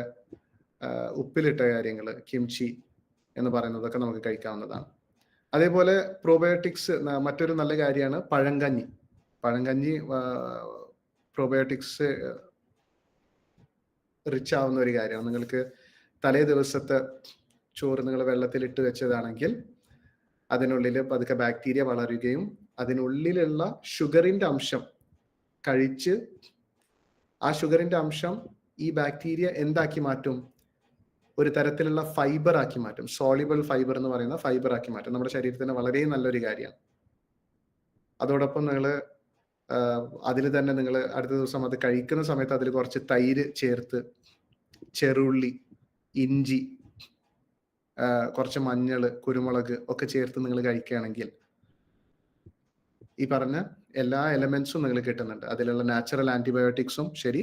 ഉപ്പിലിട്ട കാര്യങ്ങൾ, കിംചി എന്ന് പറയുന്നതൊക്കെ നമുക്ക് കഴിക്കാവുന്നതാണ്. അതേപോലെ പ്രോബയോട്ടിക്സ് മറ്റൊരു നല്ല കാര്യമാണ് പഴങ്കഞ്ഞി. പഴങ്കഞ്ഞി പ്രോബയോട്ടിക്സ് റിച്ച് ആവുന്ന ഒരു കാര്യമാണ്. നിങ്ങൾക്ക് തലേ ദിവസത്തെ ചോറ് നിങ്ങൾ വെള്ളത്തിലിട്ട് വെച്ചതാണെങ്കിൽ അതിനുള്ളിൽ പതുക്കെ ബാക്ടീരിയ വളരുകയും അതിനുള്ളിലുള്ള ഷുഗറിന്റെ അംശം കഴിച്ച് ആ ഷുഗറിന്റെ അംശം ഈ ബാക്ടീരിയ എന്താക്കി മാറ്റും? ഒരു തരത്തിലുള്ള ഫൈബർ ആക്കി മാറ്റും. സോളിബിൾ ഫൈബർ എന്ന് പറയുന്ന ഫൈബർ ആക്കി മാറ്റും. നമ്മുടെ ശരീരത്തിന് വളരെ നല്ലൊരു കാര്യമാണ്. അതോടൊപ്പം നിങ്ങൾ അതിൽ തന്നെ നിങ്ങൾ അടുത്ത ദിവസം അത് കഴിക്കുന്ന സമയത്ത് അതിൽ കുറച്ച് തൈര് ചേർത്ത്, ചെറുള്ളി, ഇഞ്ചി, കുറച്ച് മഞ്ഞൾ, കുരുമുളക് ഒക്കെ ചേർത്ത് നിങ്ങൾ കഴിക്കുകയാണെങ്കിൽ ഈ പറഞ്ഞ എല്ലാ എലമെന്റ്സും നിങ്ങൾ കിട്ടുന്നുണ്ട്. അതിലുള്ള നാച്ചുറൽ ആന്റിബയോട്ടിക്സും ശരി,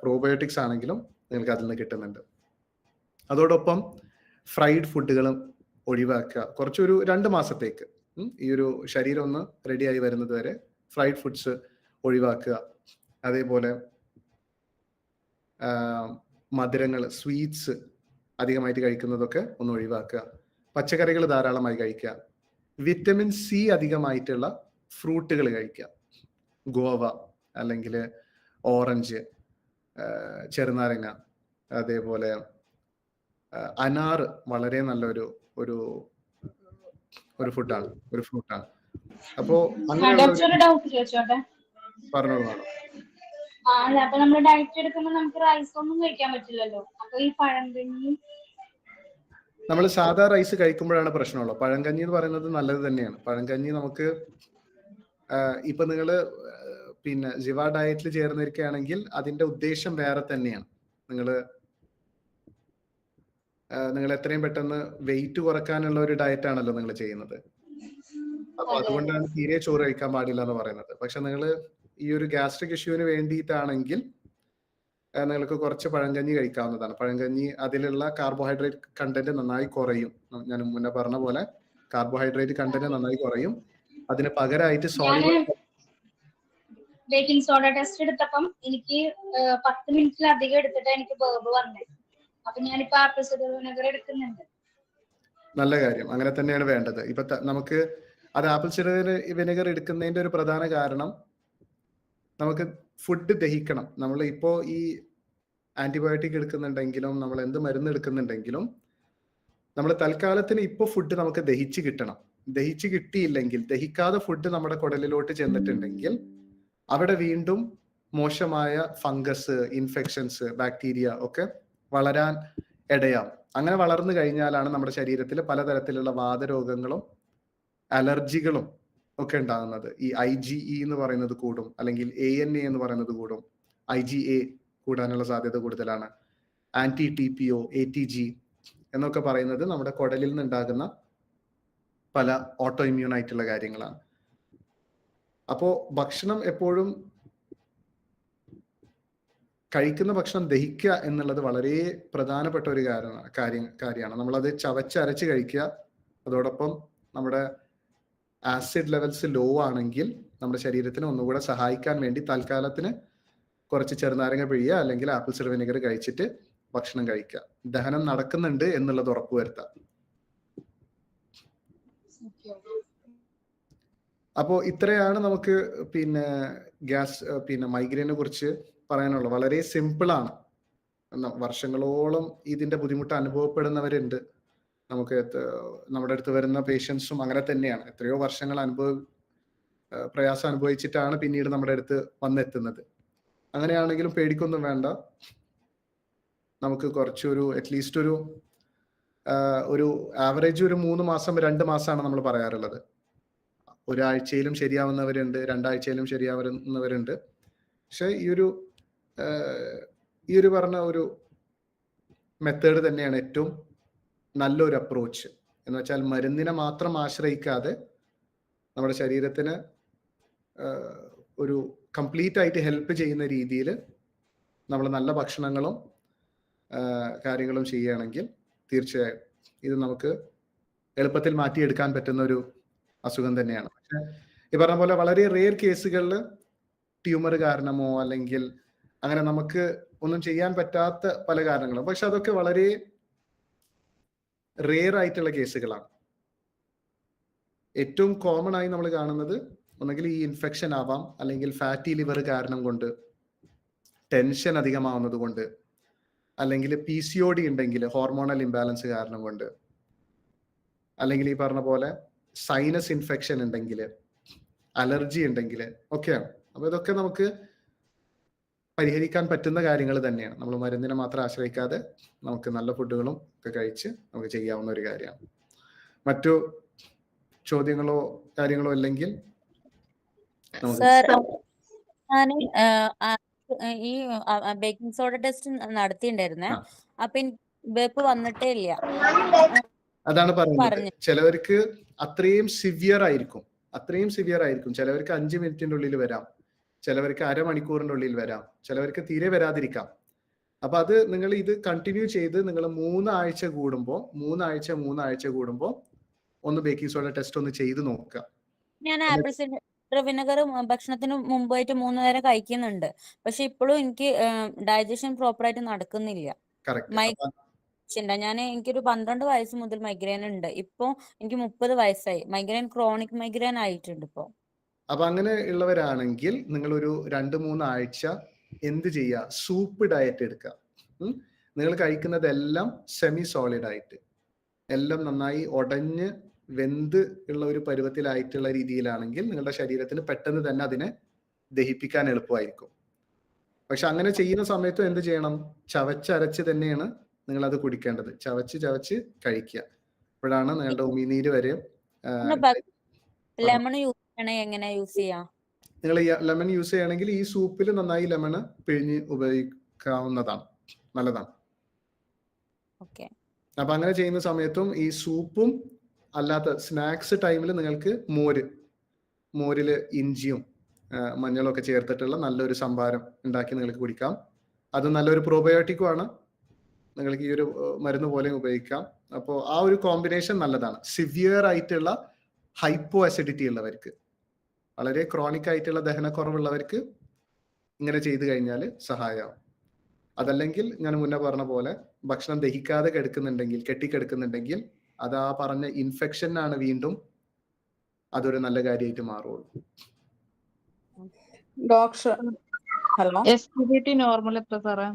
പ്രോബയോട്ടിക്സ് ആണെങ്കിലും നിങ്ങൾക്ക് അതിൽ നിന്ന് കിട്ടുന്നുണ്ട്. അതോടൊപ്പം ഫ്രൈഡ് ഫുഡുകളും ഒഴിവാക്കുക. കുറച്ചൊരു 2 മാസത്തേക്ക് ഈ ഒരു ശരീരം ഒന്ന് റെഡിയായി വരുന്നത് വരെ ഫ്രൈഡ് ഫുഡ്സ് ഒഴിവാക്കുക. അതേപോലെ മധുരങ്ങൾ, സ്വീറ്റ്സ് അധികമായിട്ട് കഴിക്കുന്നതൊക്കെ ഒന്ന് ഒഴിവാക്കുക. പച്ചക്കറികൾ ധാരാളമായി കഴിക്കുക. വിറ്റമിൻ സി അധികമായിട്ടുള്ള ഫ്രൂട്ടുകൾ കഴിക്കുക. ഗോവ അല്ലെങ്കിൽ ഓറഞ്ച്, ചെറുനാരങ്ങ, അതേപോലെ അനാറ് വളരെ നല്ലൊരു ഒരു ഫുഡാണ്, ഒരു ഫ്രൂട്ടാണ്. അപ്പോ പറഞ്ഞോളൂ മാഡം. അപ്പൊ നമ്മൾ ഡയറ്റ് എടുക്കുമ്പോൾ നമുക്ക് റൈസ് ഒന്നും കഴിക്കാൻ പറ്റില്ലല്ലോ. അപ്പൊ ഈ പഴങ്കഞ്ഞി നമ്മൾ സാധാ റൈസ് കഴിക്കുമ്പോഴാണ് പ്രശ്നമുള്ളത്. പഴങ്കഞ്ഞി എന്ന് പറയുന്നത് നല്ലത് തന്നെയാണ്. പഴങ്കഞ്ഞി നമുക്ക് ഇപ്പൊ നിങ്ങള് പിന്നെ ജിവ ഡയറ്റിൽ ചേർന്നിരിക്കുകയാണെങ്കിൽ അതിന്റെ ഉദ്ദേശം വേറെ തന്നെയാണ്. നിങ്ങൾ എത്രയും പെട്ടെന്ന് വെയിറ്റ് കുറക്കാനുള്ള ഒരു ഡയറ്റ് ആണല്ലോ നിങ്ങൾ ചെയ്യുന്നത്. അപ്പൊ അതുകൊണ്ടാണ് തീരെ ചോറ് കഴിക്കാൻ പാടില്ല എന്ന് പറയുന്നത്. പക്ഷെ നിങ്ങൾ ഈ ഒരു ഗ്യാസ്ട്രിക് ഇഷ്യൂവിന് വേണ്ടിയിട്ടാണെങ്കിൽ നിങ്ങൾക്ക് കുറച്ച് പഴങ്കഞ്ഞി കഴിക്കാവുന്നതാണ്. പഴങ്കഞ്ഞി അതിലുള്ള കാർബോഹൈഡ്രേറ്റ് കണ്ടന്റ് നന്നായി കുറയും. ഞാൻ മുന്നേ പറഞ്ഞ പോലെ കാർബോഹൈഡ്രേറ്റ് കണ്ടന്റ് നന്നായി കുറയും. അതിന് പകരമായിട്ട് ബേക്കിംഗ് സോഡ ടെസ്റ്റ് എടുത്തപ്പം എനിക്ക് 10 മിനിറ്റിലധികം എടുത്തിട്ട് എനിക്ക് ബേബ് വന്നേ. അപ്പൊ ഞാനിപ്പോ ആപ്പിൾ സിഡർ വിനെഗർ എടുക്കുന്നുണ്ട്. നല്ല കാര്യം, അങ്ങനെ തന്നെയാണ് വേണ്ടത്. ഇപ്പൊ നമുക്ക് അത് ആപ്പിൾ സിഡർ വിനെഗർ എടുക്കുന്നതിന്റെ ഒരു പ്രധാന കാരണം നമുക്ക് ഫുഡ് ദഹിക്കണം. നമ്മൾ ഇപ്പോ ഈ ആന്റിബയോട്ടിക് എടുക്കുന്നുണ്ടെങ്കിലും നമ്മൾ എന്ത് മരുന്ന് എടുക്കുന്നുണ്ടെങ്കിലും നമ്മൾ തൽക്കാലത്തിന് ഇപ്പോൾ ഫുഡ് നമുക്ക് ദഹിച്ച് കിട്ടണം. ദഹിച്ച് കിട്ടിയില്ലെങ്കിൽ, ദഹിക്കാതെ ഫുഡ് നമ്മുടെ കുടലിലോട്ട് ചെന്നിട്ടുണ്ടെങ്കിൽ അവിടെ വീണ്ടും മോശമായ ഫംഗസ്, ഇൻഫെക്ഷൻസ്, ബാക്ടീരിയ ഒക്കെ വളരാൻ ഇടയാം. അങ്ങനെ വളർന്നു കഴിഞ്ഞാലാണ് നമ്മുടെ ശരീരത്തിൽ പലതരത്തിലുള്ള വാതരോഗങ്ങളും അലർജികളും ഒക്കെ ഉണ്ടാകുന്നത്. ഈ IgE എന്ന് പറയുന്നത് കൂടും, അല്ലെങ്കിൽ ANA എന്ന് പറയുന്നത് കൂടും. IgA കൂടാനുള്ള സാധ്യത കൂടുതലാണ്. anti-TPO, ATG എന്നൊക്കെ പറയുന്നത് നമ്മുടെ കുടലിൽ നിന്നുണ്ടാകുന്ന പല ഓട്ടോ ഇമ്മ്യൂൺ ആയിട്ടുള്ള കാര്യങ്ങളാണ്. അപ്പോ ഭക്ഷണം എപ്പോഴും കഴിക്കുന്ന ഭക്ഷണം ദഹിക്കുക എന്നുള്ളത് വളരെ പ്രധാനപ്പെട്ട ഒരു കാര്യമാണ്. നമ്മളത് ചവച്ചരച്ച് കഴിക്കുക. അതോടൊപ്പം നമ്മുടെ ആസിഡ് ലെവൽസ് ലോ ആണെങ്കിൽ നമ്മുടെ ശരീരത്തിന് ഒന്നുകൂടെ സഹായിക്കാൻ വേണ്ടി തൽക്കാലത്തിന് കുറച്ച് ചെറുനാരങ്ങ പിഴിയുക, അല്ലെങ്കിൽ ആപ്പിൾ സിഡർ വിനെഗർ കഴിച്ചിട്ട് ഭക്ഷണം കഴിക്കുക. ദഹനം നടക്കുന്നുണ്ട് എന്നുള്ളത് ഉറപ്പുവരുത്താം. അപ്പോൾ ഇത്രയാണ് നമുക്ക് മൈഗ്രെയിനെ കുറിച്ച് പറയാനുള്ളത്. വളരെ സിമ്പിളാണ്. വർഷങ്ങളോളം ഇതിന്റെ ബുദ്ധിമുട്ട് അനുഭവപ്പെടുന്നവരുണ്ട്. നമുക്ക് നമ്മുടെ അടുത്ത് വരുന്ന പേഷ്യൻസും അങ്ങനെ തന്നെയാണ്. എത്രയോ വർഷങ്ങൾ പ്രയാസം അനുഭവിച്ചിട്ടാണ് പിന്നീട് നമ്മുടെ അടുത്ത് വന്നെത്തുന്നത്. അങ്ങനെയാണെങ്കിലും പേടിക്കൊന്നും വേണ്ട. നമുക്ക് കുറച്ചൊരു അറ്റ്ലീസ്റ്റ് ഒരു ആവറേജ് ഒരു 3 മാസം 2 മാസമാണ് നമ്മൾ പറയാറുള്ളത്. ഒരാഴ്ചയിലും ശരിയാവുന്നവരുണ്ട്, 2 ആഴ്ചയിലും ശരിയാവുന്നവരുണ്ട്. പക്ഷെ ഈ ഒരു പറഞ്ഞ ഒരു മെത്തേഡ് തന്നെയാണ് ഏറ്റവും നല്ലൊരു അപ്രോച്ച്. എന്ന് വെച്ചാൽ മരുന്നിനെ മാത്രം ആശ്രയിക്കാതെ നമ്മുടെ ശരീരത്തിന് ഒരു കംപ്ലീറ്റ് ആയിട്ട് ഹെൽപ്പ് ചെയ്യുന്ന രീതിയിൽ നമ്മൾ നല്ല ഭക്ഷണങ്ങളും കാര്യങ്ങളും ചെയ്യുകയാണെങ്കിൽ തീർച്ചയായും ഇത് നമുക്ക് എളുപ്പത്തിൽ മാറ്റിയെടുക്കാൻ പറ്റുന്ന ഒരു അസുഖം തന്നെയാണ്. പക്ഷെ ഈ പറഞ്ഞ പോലെ വളരെ റെയർ കേസുകളിൽ ട്യൂമർ കാരണമോ അല്ലെങ്കിൽ അങ്ങനെ നമുക്ക് ഒന്നും ചെയ്യാൻ പറ്റാത്ത പല കാരണങ്ങളും, പക്ഷെ അതൊക്കെ വളരെ റെയർ ആയിട്ടുള്ള കേസുകളാണ്. ഏറ്റവും കോമൺ ആയി നമ്മൾ കാണുന്നത് ഒന്നെങ്കിൽ ഈ ഇൻഫെക്ഷൻ ആവാം, അല്ലെങ്കിൽ ഫാറ്റി ലിവർ കാരണം കൊണ്ട്, ടെൻഷൻ അധികമാവുന്നത് കൊണ്ട്, അല്ലെങ്കിൽ PCOD ഉണ്ടെങ്കിൽ ഹോർമോണൽ ഇംബാലൻസ് കാരണം കൊണ്ട്, അല്ലെങ്കിൽ ഈ പറഞ്ഞ പോലെ സൈനസ് ഇൻഫെക്ഷൻ ഉണ്ടെങ്കിൽ, അലർജി ഉണ്ടെങ്കിൽ ഒക്കെയാണ്. അപ്പൊ ഇതൊക്കെ നമുക്ക് പരിഹരിക്കാൻ പറ്റുന്ന കാര്യങ്ങൾ തന്നെയാണ്. നമ്മൾ മരുന്നിനെ മാത്രം ആശ്രയിക്കാതെ നമുക്ക് നല്ല ഫുഡുകളും ഒക്കെ കഴിച്ച് നമുക്ക് ചെയ്യാവുന്ന ഒരു കാര്യമാണ്. മറ്റു ചോദ്യങ്ങളോ കാര്യങ്ങളോ ഇല്ലെങ്കിൽ സർ, ഞാൻ ഈ ബേക്കിംഗ് സോഡ ടെസ്റ്റ് നടത്തിയിട്ടുണ്ടായിരുന്നേ. അപ്പൊ എനിക്ക് വെപ്പ് വന്നിട്ടേ ഇല്ല. അതാണ് പറയുന്നത്. ചിലവർക്ക് അത്രയും സിവിയർ ആയിരിക്കും. ചിലവർക്ക് 5 മിനിറ്റിന്റെ ഉള്ളിൽ വരാം, ചിലവർക്ക് അരമണിക്കൂറിന്റെ ഉള്ളിൽ വരാം, ചിലവർക്ക് തീരെ വരാതിരിക്കാം. അപ്പൊ അത് നിങ്ങൾ ഇത് കണ്ടിന്യൂ ചെയ്ത് നിങ്ങൾ 3 ആഴ്ച കൂടുമ്പോ ഒന്ന് ബേക്കിംഗ് സോഡ ടെസ്റ്റ് ഒന്ന് ചെയ്ത് നോക്കുക. ഞാൻ ആപ്പിൾ സിഡർ വിനെഗർ ഭക്ഷണത്തിന് മുമ്പായിട്ട് 3 നേരം കഴിക്കുന്നുണ്ട്. പക്ഷെ ഇപ്പോഴും എനിക്ക് ഡൈജഷൻ പ്രോപ്പർ ആയിട്ട് നടക്കുന്നില്ല. എനിക്കൊരു 12 വയസ്സ് മുതൽ മൈഗ്രെയിൻ ഉണ്ട്. ഇപ്പൊ എനിക്ക് 30 വയസ്സായി. മൈഗ്രെയിൻ ക്രോണിക് മൈഗ്രെയിൻ ആയിട്ടുണ്ട് ഇപ്പൊ. അപ്പൊ അങ്ങനെ ഉള്ളവരാണെങ്കിൽ നിങ്ങൾ ഒരു 2-3 ആഴ്ച എന്ത് ചെയ്യുക, സൂപ്പ് ഡയറ്റ് എടുക്കുക. നിങ്ങൾ കഴിക്കുന്നതെല്ലാം സെമി സോളിഡ് ആയിട്ട്, എല്ലാം നന്നായി ഉടഞ്ഞ് വെന്ത് ഉള്ള ഒരു പരുവത്തിലായിട്ടുള്ള രീതിയിലാണെങ്കിൽ നിങ്ങളുടെ ശരീരത്തിന് പെട്ടെന്ന് തന്നെ അതിനെ ദഹിപ്പിക്കാൻ എളുപ്പമായിരിക്കും. പക്ഷെ അങ്ങനെ ചെയ്യുന്ന സമയത്തും എന്ത് ചെയ്യണം, ചവച്ചരച്ച് തന്നെയാണ് നിങ്ങൾ അത് കുടിക്കേണ്ടത്. ചവച്ച് കഴിക്കുക. അപ്പോഴാണ് നിങ്ങളുടെ ഉമിനീര് വരെ. ലെമൺ യൂസ് ചെയ്യണേ, എങ്ങനെ യൂസ് ചെയ്യാം? നിങ്ങൾ ലെമൺ യൂസ് ചെയ്യുകയാണെങ്കിൽ ഈ സൂപ്പിൽ നന്നായി ലെമൺ പിഴിഞ്ഞ് ഉപയോഗിക്കാവുന്നതാണ്, നല്ലതാണ്. അപ്പൊ അങ്ങനെ ചെയ്യുന്ന സമയത്തും ഈ സൂപ്പും അല്ലാത്ത സ്നാക്സ് ടൈമിൽ നിങ്ങൾക്ക് മോരില് ഇഞ്ചിയും മഞ്ഞളൊക്കെ ചേർത്തിട്ടുള്ള നല്ലൊരു സംഭാരം ഉണ്ടാക്കി നിങ്ങൾക്ക് കുടിക്കാം. അത് നല്ലൊരു പ്രോബയോട്ടിക്കും ആണ്. നിങ്ങൾക്ക് ഈ ഒരു മരുന്ന് പോലെ ഉപയോഗിക്കാം. അപ്പോൾ ആ ഒരു കോമ്പിനേഷൻ നല്ലതാണ്. സിവിയർ ആയിട്ടുള്ള ഹൈപ്പോ അസിഡിറ്റി ഉള്ളവർക്ക്, വളരെ ക്രോണിക് ആയിട്ടുള്ള ദഹനക്കുറവുള്ളവർക്ക് ഇങ്ങനെ ചെയ്തു കഴിഞ്ഞാൽ സഹായമാവും. അതല്ലെങ്കിൽ ഞാൻ മുന്നേ പറഞ്ഞ പോലെ ഭക്ഷണം ദഹിക്കാതെ കെട്ടിക്കിടക്കുന്നുണ്ടെങ്കിൽ അത് ആ പറഞ്ഞ ഇൻഫെക്ഷനാണ് വീണ്ടും അതൊരു നല്ല കാര്യമായിട്ട് മാറുള്ളൂ. ഡോക്ടർ ഹലോ, എസ്റ്റിബിലിറ്റി നോർമൽ എത്ര സാറേ?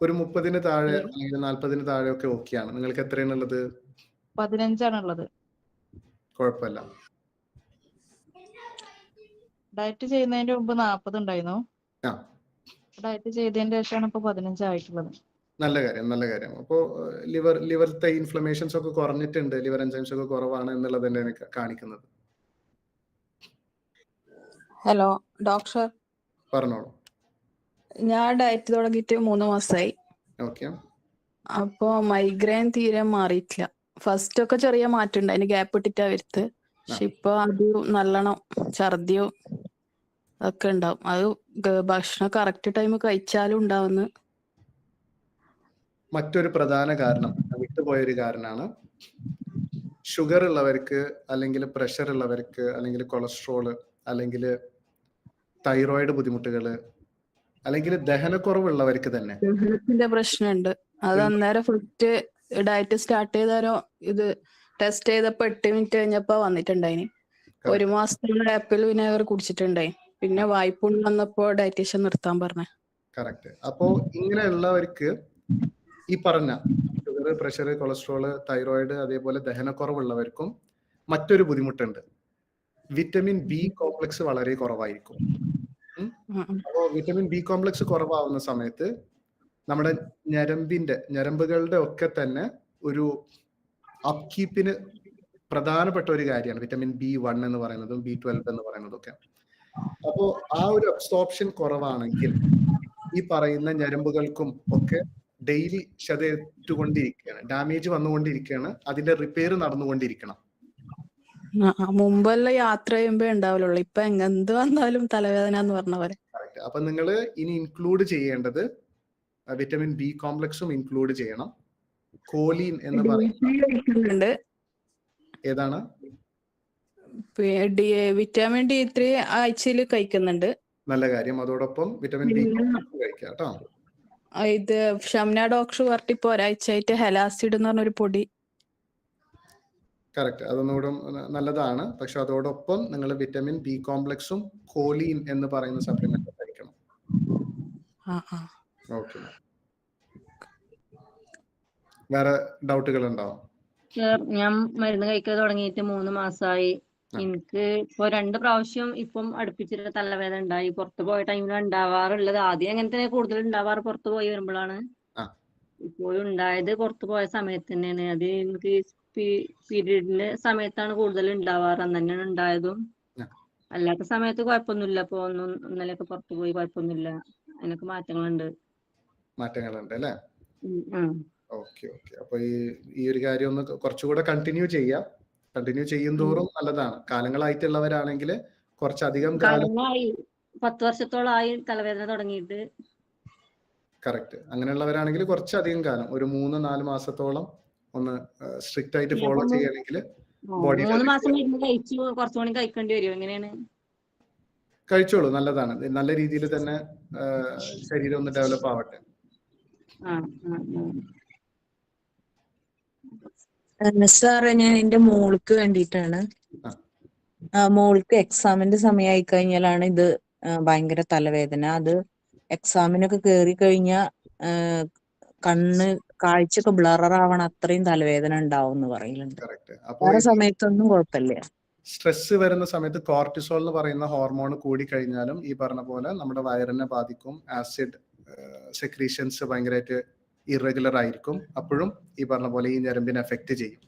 ഒരു 30 താഴെ അല്ലെങ്കിൽ 40 താഴെ ഒക്കെ ഓക്കെയാണ്. നിങ്ങൾക്ക് എത്രയാണുള്ളത്? 15 ഉള്ളത്. കുഴപ്പമില്ല. ഡയറ്റ് ചെയ്യുന്നതിന്റെ മുമ്പ് 40 ഉണ്ടായിരുന്നു. ആ, ഡയറ്റ് ചെയ്തതിന്റെ ശേഷമാണ് ഇപ്പൊ 15 ആയിട്ടുള്ളത്. നല്ല കാര്യം. അപ്പോൾ ലിവറിലത്തെ ഇൻഫ്ലമേഷൻസ് ഒക്കെ കുറഞ്ഞിട്ടുണ്ട്, ലിവർ എൻസൈംസ് ഒക്കെ കുറവാണ് എന്നുള്ളത് തന്നെയാണ് കാണിക്കുന്നത്. ഹലോ ഡോക്ടർ, പറഞ്ഞോളൂ. ഞാൻ ഡയറ്റ് തുടങ്ങിയിട്ട് 3 മാസമായി. ഓക്കെ. അപ്പൊ മൈഗ്രെയിൻ തീരെ മാറിയിട്ടില്ല. ഫസ്റ്റ് ഒക്കെ ചെറിയ മാറ്റം ഉണ്ട്, അതിന് ഗ്യാപ്പ് ഇട്ടിട്ടാ വരുത്ത്. പക്ഷെ ഇപ്പൊ അത് നല്ലോണം ഛർദിയോ ഒക്കെ ഉണ്ടാവും. അത് ഭക്ഷണം കറക്റ്റ് ടൈം കഴിച്ചാലും ഉണ്ടാവുന്ന. മറ്റൊരു പ്രധാന കാരണം, വിട്ടുപോയൊരു കാരണമാണ് ഷുഗർ ഉള്ളവർക്ക്, അല്ലെങ്കിൽ പ്രഷർ ഉള്ളവർക്ക്, അല്ലെങ്കിൽ കൊളസ്ട്രോള്, അല്ലെങ്കിൽ തൈറോയിഡ് ബുദ്ധിമുട്ടുകൾ, അല്ലെങ്കിൽ ദഹനക്കുറവുള്ളവർക്ക് തന്നെ ദഹനത്തിന്റെ പ്രശ്നമുണ്ട്. അത് അന്നേരം ഫസ്റ്റ് ഡയറ്റ് സ്റ്റാർട്ട് ചെയ്താരോ ഇത് ടെസ്റ്റ് ചെയ്തപ്പോ 8 മിനിറ്റ് കഴിഞ്ഞപ്പോ വന്നിട്ടുണ്ടായിന്. 1 മാസത്തോളം ആപ്പിൾ വിനെഗർ കുടിച്ചിട്ടുണ്ടായി. പിന്നെ വായ്പുണ്ണ് വന്നപ്പോ ഡയറ്റീഷ്യൻ നിർത്താൻ പറഞ്ഞേ. കറക്റ്റ്. അപ്പോ ഇങ്ങനെയുള്ളവർക്ക് ഈ പറഞ്ഞ ഷുഗർ, പ്രഷർ, കൊളസ്ട്രോള്, തൈറോയിഡ്, അതേപോലെ ദഹനക്കുറവുള്ളവർക്കും മറ്റൊരു ബുദ്ധിമുട്ടുണ്ട്. വിറ്റമിൻ ബി കോംപ്ലക്സ് വളരെ കുറവായിരിക്കും. അപ്പോൾ വിറ്റമിൻ ബി കോംപ്ലക്സ് കുറവാകുന്ന സമയത്ത് നമ്മുടെ ഞരമ്പുകളുടെ ഒക്കെ തന്നെ ഒരു അപ്കീപ്പിന് പ്രധാനപ്പെട്ട ഒരു കാര്യമാണ് വിറ്റമിൻ B1 എന്ന് പറയുന്നതും B12 എന്ന് പറയുന്നതും ഒക്കെ. അപ്പോൾ ആ ഒരു അബ്സോർപ്ഷൻ കുറവാണെങ്കിൽ ഈ പറയുന്ന ഞരമ്പുകൾക്കും ഒക്കെ ഡെയിലി ക്ഷതേറ്റുകൊണ്ടിരിക്കുകയാണ്, ഡാമേജ് വന്നുകൊണ്ടിരിക്കുകയാണ്, അതിന്റെ റിപ്പയർ നടന്നുകൊണ്ടിരിക്കണം. മുമ്പെല്ലാം യാത്ര ചെയ്യുമ്പോ ഉണ്ടാവലുള്ളൂ, ഇപ്പൊ എന്ത് വന്നാലും തലവേദന എന്ന് പറഞ്ഞ പോലെ. അപ്പൊ നിങ്ങൾ ഇനി ഇൻക്ലൂഡ് ചെയ്യേണ്ടത് വിറ്റമിൻ ബി കോംപ്ലക്സും ഇൻക്ലൂഡ് ചെയ്യണം. കോലീൻ എന്ന് പറയുന്നത് ഏതാണ്? വിറ്റാമിൻ D3 ആഴ്ചയിൽ കഴിക്കുന്നുണ്ട്. നല്ല കാര്യം. അതോടൊപ്പം വിറ്റമിൻ ബി കഴിക്കാം കേട്ടോ. ഇത് ഷംന ഡോക്ടർ പറഞ്ഞിട്ട് ഇപ്പൊ ഒരാഴ്ചയായിട്ട് ഹെലാസിഡ് എന്ന് പറഞ്ഞൊരു പൊടി. കറക്റ്റ്, അതൊന്നുകൂടെ നല്ലതാണ്. പക്ഷെ അതോടൊപ്പം നിങ്ങൾ വിറ്റമിൻ ബി കോംപ്ലക്സും കോലീൻ എന്ന് പറയുന്ന സപ്ലിമെന്റ് കഴിക്കണം. ഓക്കെ. വേറെ ഡൗട്ടുകൾ ഉണ്ടാവും? ഞാൻ മരുന്ന് കഴിക്കാൻ തുടങ്ങിയിട്ട് 3 മാസമായി. എനിക്ക് ഇപ്പൊ 2 പ്രാവശ്യം ഇപ്പം അടുപ്പിച്ചിട്ട് തലവേദന ഉണ്ടായി. പുറത്തു പോയ ടൈമിലാണ് ഉണ്ടാവാറുള്ളത്. ആദ്യം അങ്ങനെ തന്നെ കൂടുതൽ ഉണ്ടാവാറ് പുറത്തു പോയി വരുമ്പോഴാണ്. ഇപ്പോഴും ഉണ്ടായത് പുറത്തു പോയ സമയത്ത് തന്നെയാണ്. അത് എനിക്ക് പീരീഡിന്റെ സമയത്താണ് കൂടുതൽ ഉണ്ടാവാറ്. അന്ന് തന്നെയാണ് ഉണ്ടായതും. അല്ലാത്ത സമയത്ത് കുഴപ്പമൊന്നുമില്ല. ഇപ്പൊ ഇന്നലെയൊക്കെ പുറത്തു പോയി കുഴപ്പമൊന്നുമില്ല. അതിനൊക്കെ മാറ്റങ്ങളുണ്ട് അല്ലേ? ഓക്കെ. അപ്പൊ ഈ ഒരു കാര്യം ഒന്ന് കുറച്ചുകൂടെ കണ്ടിന്യൂ ചെയ്യും തോറും നല്ലതാണ്. കാലങ്ങളായിട്ടുള്ളവരാണെങ്കിൽ കുറച്ചധികം കാലം, 10 വർഷത്തോളമായി തലവേദന തുടങ്ങിയിട്ട്. കറക്റ്റ്. അങ്ങനെയുള്ളവരാണെങ്കിൽ കുറച്ചധികം കാലം, ഒരു 3-4 മാസത്തോളം ഒന്ന് സ്ട്രിക്റ്റ് ആയിട്ട് ഫോളോ ചെയ്യണമെങ്കിൽ 3 മാസം മരുന്ന് കഴിച്ചു. കുറച്ചുകൂടി കഴിക്കേണ്ടി വരും. എങ്ങനെയാണ്? കഴിച്ചോളൂ, നല്ലതാണ്. നല്ല രീതിയിൽ തന്നെ ശരീരം ഒന്ന് ഡെവലപ്പ് ആവട്ടെ. സാറേ, ഞാൻ എന്റെ മോൾക്ക് വേണ്ടിയിട്ടാണ്. മോൾക്ക് എക്സാമിന്റെ സമയമായി കഴിഞ്ഞാലാണ് ഇത് ഭയങ്കര തലവേദന. അത് എക്സാമിനൊക്കെ കേറി കഴിഞ്ഞാൽ കാഴ്ചയൊക്കെ ബ്ലറാവണം, അത്രയും തലവേദന ഉണ്ടാവും എന്ന് പറയുന്നുണ്ട്. വേറെ സമയത്തൊന്നും കുഴപ്പമില്ല. സ്ട്രെസ് വരുന്ന സമയത്ത് കോർട്ടിസോൾ എന്ന് പറയുന്ന ഹോർമോൺ കൂടി കഴിഞ്ഞാലും ഈ പറഞ്ഞ പോലെ നമ്മുടെ വയറിനെ ബാധിക്കും. ആസിഡ് സെക്രീഷൻസ് ഭയങ്കരമായിട്ട് ഇറഗുലർ ആയിരിക്കും. അപ്പോഴും ഈ പറഞ്ഞ പോലെ ഈ ഞരമ്പിനെ എഫക്ട് ചെയ്യും.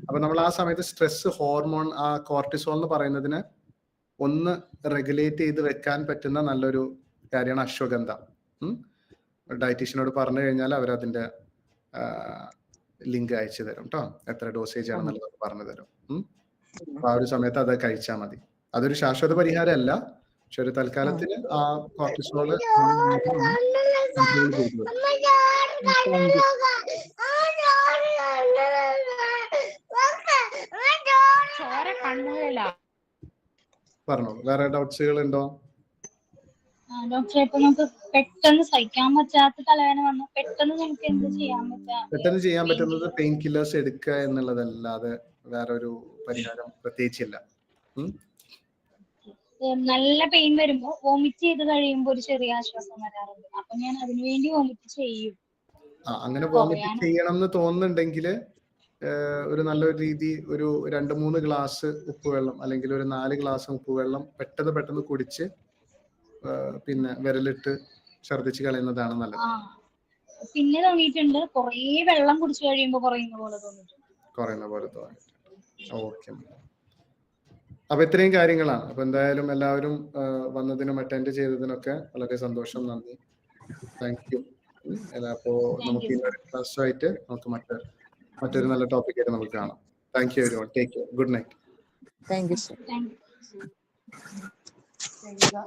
അപ്പൊ നമ്മൾ ആ സമയത്ത് സ്ട്രെസ് ഹോർമോൺ, ആ കോർട്ടിസോൾ എന്ന് പറയുന്നതിനെ ഒന്ന് റെഗുലേറ്റ് ചെയ്ത് വെക്കാൻ പറ്റുന്ന നല്ലൊരു കാര്യമാണ് അശ്വഗന്ധ. ഡയറ്റീഷ്യനോട് പറഞ്ഞു കഴിഞ്ഞാൽ അവരതിന്റെ ലിങ്ക് അയച്ചു തരും കേട്ടോ, എത്ര ഡോസേജ് ആണെന്നുള്ളത് പറഞ്ഞു തരും. അപ്പൊ ആ ഒരു സമയത്ത് അത് കഴിച്ചാൽ മതി. അതൊരു ശാശ്വത പരിഹാരമല്ല, പക്ഷെ ഒരു തൽക്കാലത്തിന് ആ കോർട്ടിസോള് പറഞ്ഞോളൂ. വേറെ ഡൗട്ട്സുകൾ ഉണ്ടോ? ഡോക്ടറെ ഇപ്പൊ നമുക്ക് പെട്ടെന്ന് സഹിക്കാൻ പറ്റാത്ത തലവേദന വന്നു പെട്ടെന്ന് നമുക്ക് എന്ത് ചെയ്യാൻ പെട്ടെന്ന് ചെയ്യാൻ പറ്റുന്നത് പെയിൻ കില്ലേഴ്സ് എടുക്കുക എന്നുള്ളതല്ലാതെ വേറൊരു പരിഹാരം പ്രത്യേകിച്ചില്ല. നല്ല പെയിൻ വരുമ്പോ വോമിറ്റ് ചെയ്ത് കഴിയുമ്പോ ഒരു ചെറിയ ആശ്വാസം വരാറുണ്ട്. അപ്പൊ ഞാൻ അതിനുവേണ്ടി വോമിറ്റ് ചെയ്യും. അങ്ങനെ വോമിറ്റ് ചെയ്യണം എന്ന് തോന്നുന്നുണ്ടെങ്കിൽ ഒരു നല്ലൊരു രീതി ഒരു 2-3 ഗ്ലാസ് ഉപ്പുവെള്ളം അല്ലെങ്കിൽ ഒരു 4 ഗ്ലാസ് ഉപ്പുവെള്ളം പെട്ടെന്ന് കുടിച്ച് പിന്നെ വിരലിട്ട് ഛർദ്ദിച്ച് കളയുന്നതാണ് നല്ലത്. പിന്നെ തോന്നിയിട്ടുണ്ട് കുറേ വെള്ളം കുടിച്ചു കഴിയുമ്പോ കുറയുന്ന പോലെ തോന്നിയിട്ടുണ്ട്. ഓക്കെ. അപ്പൊ ഇത്രയും കാര്യങ്ങളാണ്. അപ്പൊ എന്തായാലും എല്ലാവരും വന്നതിനും അറ്റൻഡ് ചെയ്തതിനൊക്കെ വളരെ സന്തോഷം, നന്ദി, താങ്ക് യു. അപ്പോ നമുക്ക് ഇന്നൊരു ക്ലാസ്സായിട്ട് നമുക്ക് മറ്റൊരു നല്ല ടോപ്പിക് ആയിട്ട് നമുക്ക് കാണാം. Thank you everyone. Take care. Good night. Thank you sir. Thank you.